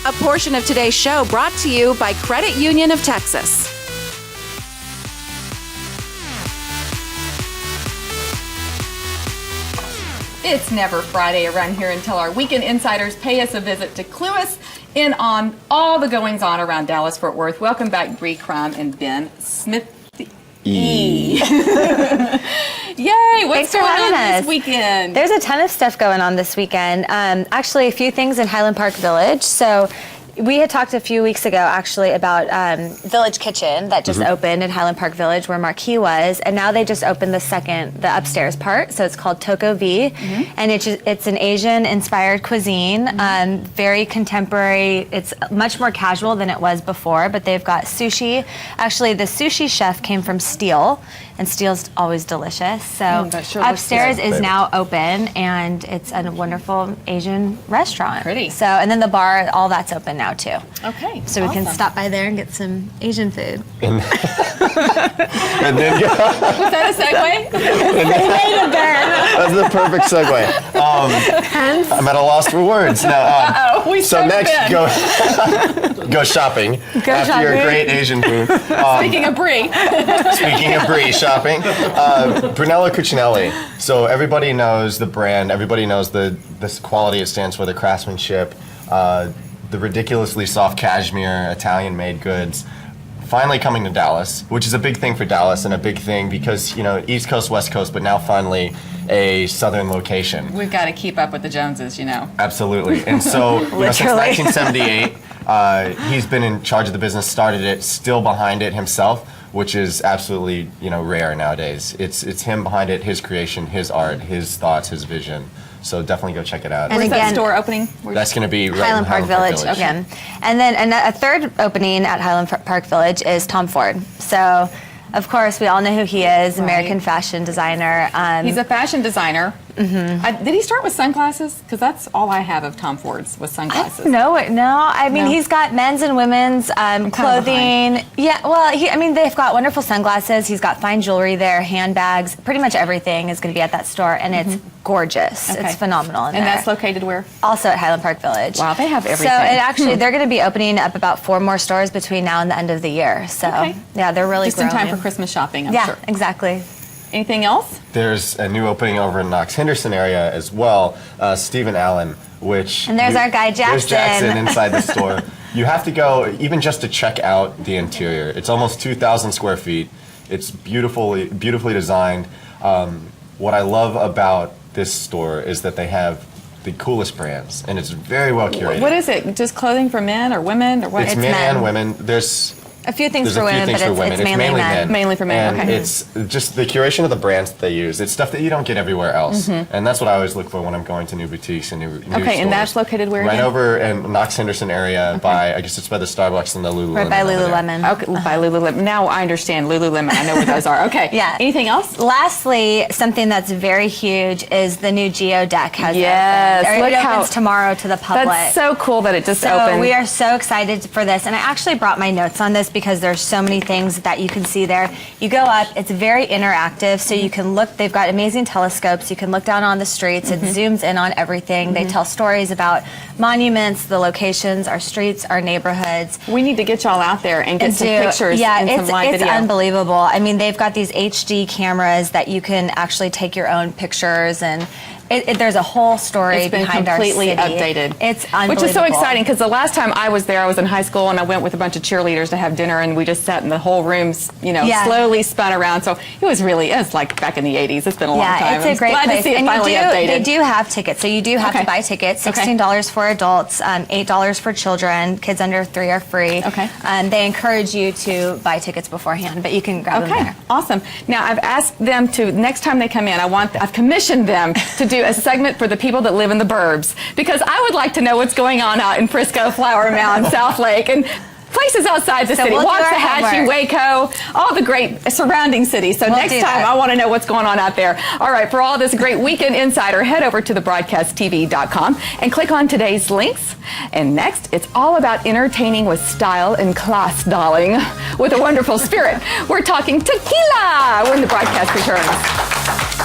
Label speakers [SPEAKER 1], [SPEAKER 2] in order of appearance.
[SPEAKER 1] A portion of today's show brought to you by Credit Union of Texas.
[SPEAKER 2] It's never Friday around here until our weekend insiders pay us a visit to clue us in on all the goings on around Dallas-Fort Worth. Welcome back, Bree Crum and Ben Smith. Yay! What's going on this weekend?
[SPEAKER 3] There's a ton of stuff going on this weekend. Actually, a few things in Highland Park Village. So we had talked a few weeks ago, actually, about Village Kitchen that just opened in Highland Park Village, where Marquee was, and now they just opened the upstairs part. So it's called Toko and it's an Asian-inspired cuisine, very contemporary. It's much more casual than it was before, but they've got sushi. Actually, the sushi chef came from Steel, and Steel's always delicious. So upstairs is now open, and it's a wonderful Asian restaurant.
[SPEAKER 2] Pretty.
[SPEAKER 3] So, and then the bar, all that's open now too.
[SPEAKER 2] Okay.
[SPEAKER 3] So we can stop by there and get some Asian food.
[SPEAKER 4] And then
[SPEAKER 2] was that a segue?
[SPEAKER 4] That's the perfect segue. I'm at a loss for words now. So next, go shopping after your great Asian food.
[SPEAKER 2] Speaking of Brie.
[SPEAKER 4] Speaking of Brie, shopping. Brunello Cucinelli. So everybody knows the brand. Everybody knows this quality it stands for, the craftsmanship, the ridiculously soft cashmere, Italian-made goods. Finally coming to Dallas, which is a big thing for Dallas and a big thing because, East Coast, West Coast, but now finally a southern location.
[SPEAKER 2] We've got to keep up with the Joneses,
[SPEAKER 4] Absolutely. And so, since 1978, he's been in charge of the business, started it, still behind it himself, which is absolutely, rare nowadays. It's him behind it, his creation, his art, his thoughts, his vision. So definitely go check it out.
[SPEAKER 3] And
[SPEAKER 2] where's that store opening?
[SPEAKER 4] That's going to be right
[SPEAKER 3] Highland Park Village again. And then a third opening at Highland Park Village is Tom Ford. So, of course, we all know who he is, American fashion designer.
[SPEAKER 2] He's a fashion designer. Did he start with sunglasses? Because that's all I have of Tom Ford's was sunglasses.
[SPEAKER 3] No. I mean, he's got men's and women's clothing. Yeah, well, they've got wonderful sunglasses. He's got fine jewelry there, handbags. Pretty much everything is going to be at that store, and it's gorgeous. It's phenomenal in there.
[SPEAKER 2] And that's located where?
[SPEAKER 3] Also at Highland Park Village.
[SPEAKER 2] Wow, they have everything.
[SPEAKER 3] So they're going to be opening up about 4 more stores between now and the end of the year. So yeah, they're really
[SPEAKER 2] just in time for Christmas shopping, I'm sure.
[SPEAKER 3] Yeah, exactly.
[SPEAKER 2] Anything else?
[SPEAKER 4] There's a new opening over in Knox Henderson area as well, Stephen Allen,
[SPEAKER 3] and there's our guy Jackson.
[SPEAKER 4] There's Jackson inside the store. You have to go even just to check out the interior. It's almost 2,000 square feet. It's beautifully designed. What I love about this store is that they have the coolest brands, and it's very well curated.
[SPEAKER 2] What is it? Just clothing for men or women, or what?
[SPEAKER 4] It's men and women. There's
[SPEAKER 3] a few things for women, but it's mainly men.
[SPEAKER 2] Mainly for men,
[SPEAKER 4] and it's just the curation of the brands that they use. It's stuff that you don't get everywhere else. And that's what I always look for when I'm going to new boutiques and new stores.
[SPEAKER 2] And that's located where
[SPEAKER 4] Right
[SPEAKER 2] again?
[SPEAKER 4] over in Knox Henderson area by, I guess it's by the Starbucks and the Lululemon.
[SPEAKER 3] Right by Lululemon.
[SPEAKER 2] Okay, by Lululemon. Now I understand Lululemon. I know where those are. Okay.
[SPEAKER 3] Yeah.
[SPEAKER 2] Anything else?
[SPEAKER 3] Lastly, something that's very huge is the new Geo Deck has
[SPEAKER 2] opened.
[SPEAKER 3] It opens tomorrow to the public.
[SPEAKER 2] That's so cool that it just opened.
[SPEAKER 3] We are so excited for this, and I actually brought my notes on this because there's so many things that you can see there. You go up, it's very interactive, so you can look, they've got amazing telescopes, you can look down on the streets, it zooms in on everything. They tell stories about monuments, the locations, our streets, our neighborhoods.
[SPEAKER 2] We need to get y'all out there and get some pictures and some live video.
[SPEAKER 3] It's unbelievable. I mean, they've got these HD cameras that you can actually take your own pictures, and there's a whole story behind our city.
[SPEAKER 2] It's been completely updated.
[SPEAKER 3] It's unbelievable.
[SPEAKER 2] Which is so exciting, because the last time I was there, I was in high school, and I went with a bunch of cheerleaders to have dinner, and we just sat in the whole room, slowly spun around. So it was like back in the 80s. It's been a long time.
[SPEAKER 3] Yeah, it's a great
[SPEAKER 2] place.
[SPEAKER 3] place.
[SPEAKER 2] To see it finally updated.
[SPEAKER 3] They do have tickets, so you do have to buy tickets. $16 for adults, $8 for children. Kids under 3 are free.
[SPEAKER 2] Okay.
[SPEAKER 3] They encourage you to buy tickets beforehand, but you can grab them there.
[SPEAKER 2] Awesome. Now I've asked them to, next time they come in, I've commissioned them to do a segment for the people that live in the burbs, because I would like to know what's going on out in Frisco, Flower Mound, South Lake, and places outside the city. Waxahachie, Waco, all the great surrounding cities. So next time I want to know what's going on out there. All right, for all this great Weekend Insider, head over to thebroadcasttv.com and click on today's links. And next, it's all about entertaining with style and class, darling, with a wonderful spirit. We're talking tequila when the broadcast returns.